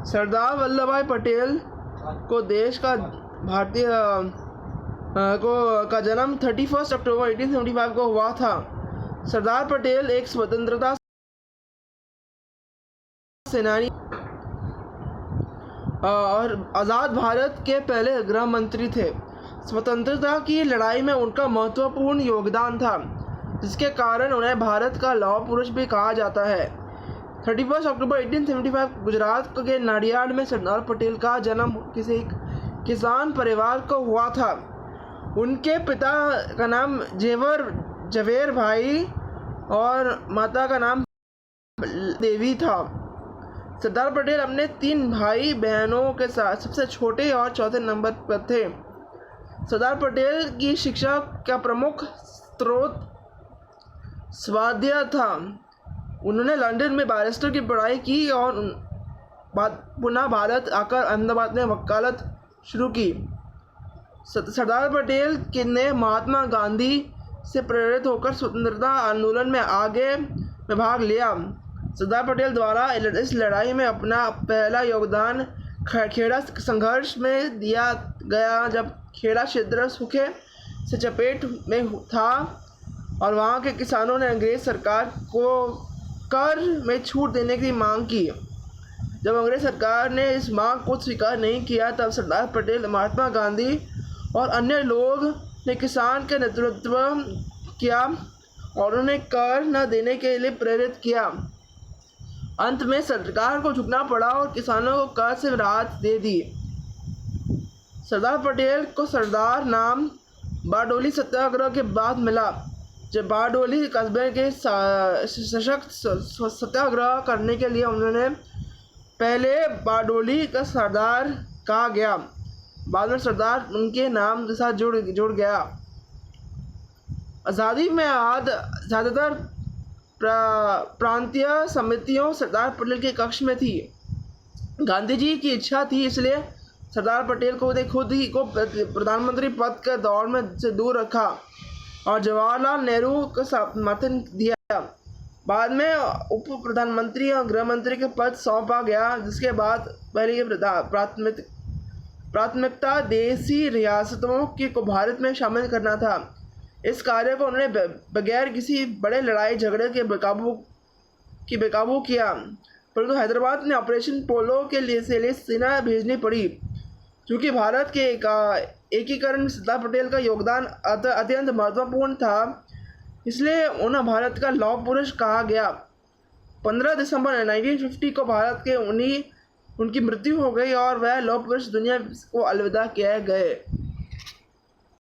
सरदार वल्लभ भाई पटेल को देश का भारतीय का जन्म 31 अक्टूबर 1875 को हुआ था। सरदार पटेल एक स्वतंत्रता सेनानी और आज़ाद भारत के पहले गृह मंत्री थे। स्वतंत्रता की लड़ाई में उनका महत्वपूर्ण योगदान था, जिसके कारण उन्हें भारत का लौह पुरुष भी कहा जाता है। 31 अक्टूबर 1875 गुजरात के नाडियाड में सरदार पटेल का जन्म किसी किसान परिवार को हुआ था। उनके पिता का नाम जवेर भाई और माता का नाम देवी था। सरदार पटेल अपने 3 भाई बहनों के साथ सबसे छोटे और चौथे नंबर पर थे। सरदार पटेल की शिक्षा का प्रमुख स्रोत स्वाध्याय था। उन्होंने लंदन में बैरिस्टर की पढ़ाई की और पुनः भारत आकर अहमदाबाद में वकालत शुरू की। सरदार पटेल ने महात्मा गांधी से प्रेरित होकर स्वतंत्रता आंदोलन में भाग लिया। सरदार पटेल द्वारा इस लड़ाई में अपना पहला योगदान खेड़ा संघर्ष में दिया गया, जब खेड़ा क्षेत्र सूखे से चपेट में था और वहाँ के किसानों ने अंग्रेज सरकार को कर में छूट देने की मांग की। जब अंग्रेज सरकार ने इस मांग को स्वीकार नहीं किया, तब सरदार पटेल, महात्मा गांधी और अन्य लोग ने किसान का नेतृत्व किया और उन्हें कर न देने के लिए प्रेरित किया। अंत में सरकार को झुकना पड़ा और किसानों को कर से राहत दे दी। सरदार पटेल को सरदार नाम बारडोली सत्याग्रह के बाद मिला, जब बारडोली कस्बे के सशक्त सत्याग्रह करने के लिए उन्होंने पहले बारडोली का सरदार कहा गया। बाद में सरदार उनके नाम के साथ जुड़ गया। आज़ादी में ज़्यादातर प्रांतीय समितियों सरदार पटेल के कक्ष में थी। गांधी जी की इच्छा थी, इसलिए सरदार पटेल को खुद ही को प्रधानमंत्री पद के दौर में से दूर रखा और जवाहरलाल नेहरू को समर्थन दिया। बाद में उप प्रधानमंत्री और गृह मंत्री के पद सौंपा गया, जिसके बाद पहली प्राथमिकता देसी रियासतों को भारत में शामिल करना था। इस कार्य को उन्होंने बगैर किसी बड़े लड़ाई झगड़े के बेकाबू किया, परंतु हैदराबाद में ऑपरेशन पोलो के लिए सेना भेजनी पड़ी। क्योंकि भारत के एकीकरण में सरदार पटेल का योगदान अत्यंत महत्वपूर्ण था, इसलिए उन्हें भारत का लौह पुरुष कहा गया। 15 दिसंबर 1950 को भारत के उनकी मृत्यु हो गई और वह लौह पुरुष दुनिया को अलविदा किए गए।